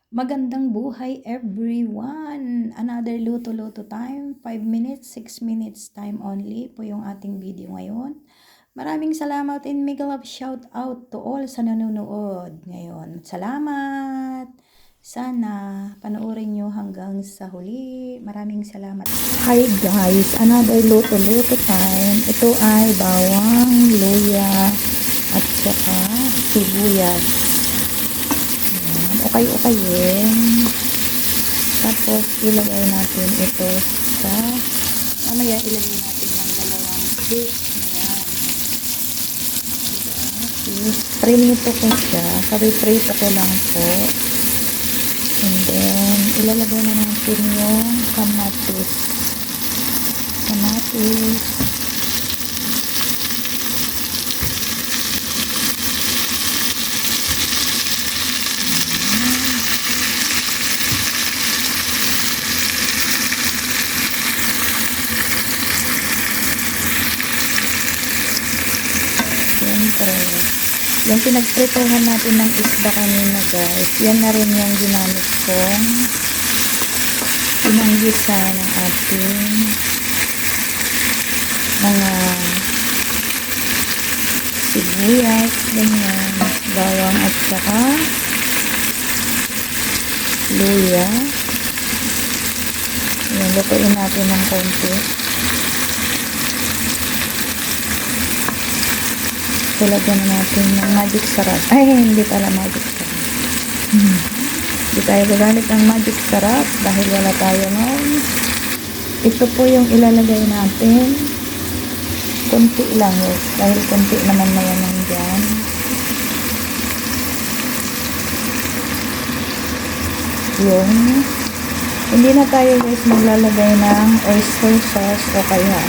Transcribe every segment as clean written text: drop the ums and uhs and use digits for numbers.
Magandang buhay everyone! Another luto-luto time, 5 minutes, 6 minutes time only po yung ating video ngayon. Maraming salamat and mega love shout out to all sa nanonood ngayon. Salamat! Sana panoorin nyo hanggang sa huli. Maraming salamat. Hi guys! Another luto-luto time. Ito ay bawang, luya, at saka sibuyas. Okay-okayin. Tapos, ilagay natin ito sa mamaya ilagay natin ng dalawang fish na yan. Prinito ko siya. Pari-prito ko lang po. And then, ilalagay na natin yung kamatis. Yung pinagpritohan natin ng isda kanina guys, yan na rin yung ginamit kong pinanggisa ng ating mga sibuyas, ganyan, bawang at saka luya. Yan, lutuin natin ng konti. Lagyan na natin ng magic sarap. Ay, hindi pala magic sarap. Hindi tayo gagamit ng magic sarap dahil wala tayo noon. Ito po yung ilalagay natin. Kunti lang yes. Dahil kunti naman na yan nandyan. Yung hindi na tayo guys maglalagay ng oyster sauce o kaya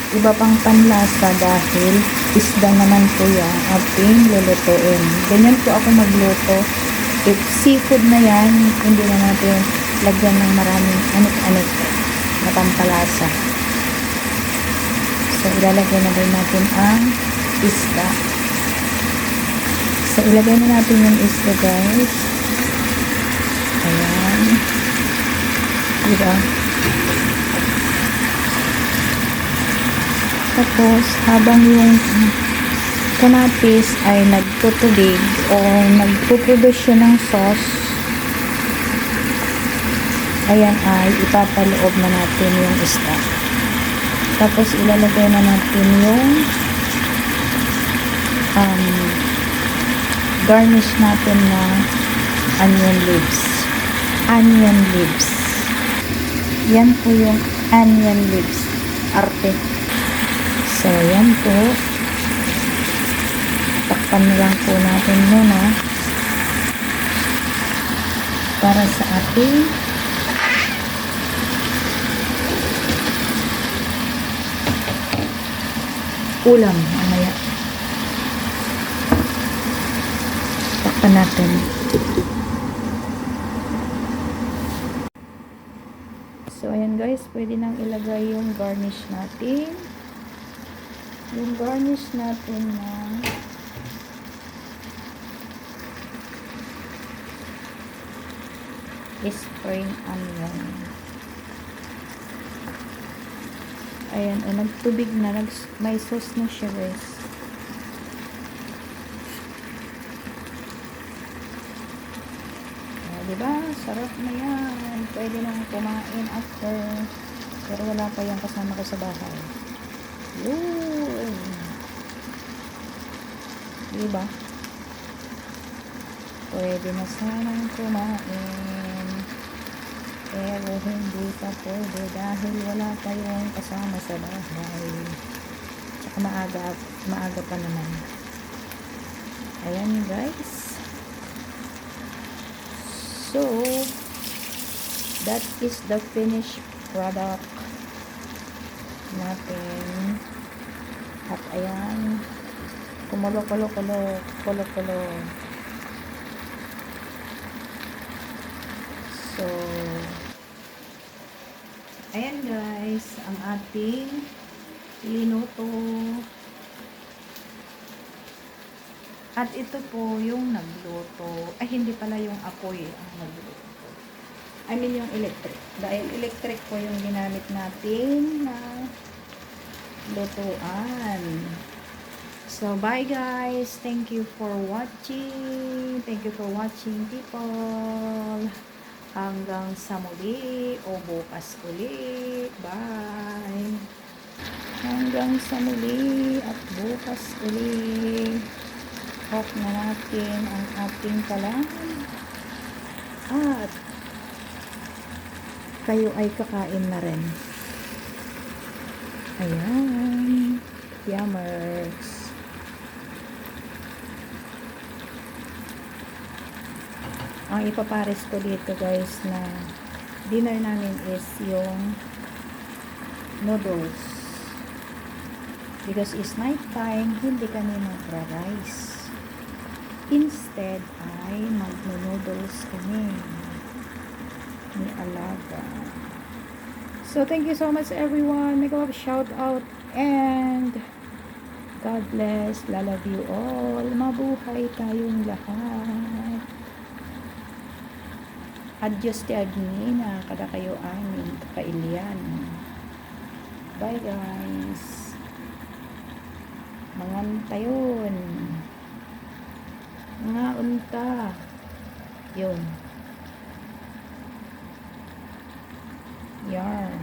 iba pang panlasa dahil isda naman po yan ating lulutuin. Ganyan po ako magluto. If seafood na yan, hindi na natin lagyan ng maraming anik-anik na pampalasa. So, ilalagay na rin natin ang isda. So, ilagay na natin yung isda guys. Ayan. Diba? Tapos, habang yung kamatis ay nagtutubig o nagpuproduce siya ng sauce, ayan ay ipapaloob na natin yung isda. Tapos, ilalagay na natin yung garnish natin na onion leaves. Onion leaves. Yan po yung onion leaves. Arte. So, yan po. Takpan lang po natin muna para sa ating ulam. Mamaya. Takpan natin. So, ayan guys. Pwede nang ilagay yung garnish natin. Yung garnish natin na spring onion. Ayan, nagtubig na, may sauce na siya guys. Diba? Sarap na yan. Pwede nang kumain after. Pero wala pa yung kasama ko sa bahay. Yun. Diba? Pwede na sanang kumain. Pero hindi pa pwede dahil wala tayong kasama sa bahay. Tsaka maaga pa naman. Ayan guys. So, that is the finished product natin. At ayan, kumulo. So, ayan guys, ang ating linuto. At ito po yung nagluto. hindi pala yung apoy ang nagluluto. I mean yung electric. Dahil electric po yung ginamit natin na lutuan. So, bye guys. Thank you for watching. Thank you for watching, people. Hanggang sa muli o bukas uli. Bye. Hanggang sa muli at bukas uli. Off na natin ang ating kalan. At kayo ay kakain na rin. Ayan. Yummers. Ang ipapares ko dito guys na dinner namin is yung noodles. Because it's night time, hindi kami magra-rice. Instead ay mag-noodles kami ni alaga. So thank you so much everyone. Make a love shout out and God bless. Love you all. Mabuhay tayong lahat. Adios ti Agnina, kada kayo amin, kakailian. Bye guys. Mangantayon. Mga unta. Yun. Yarn.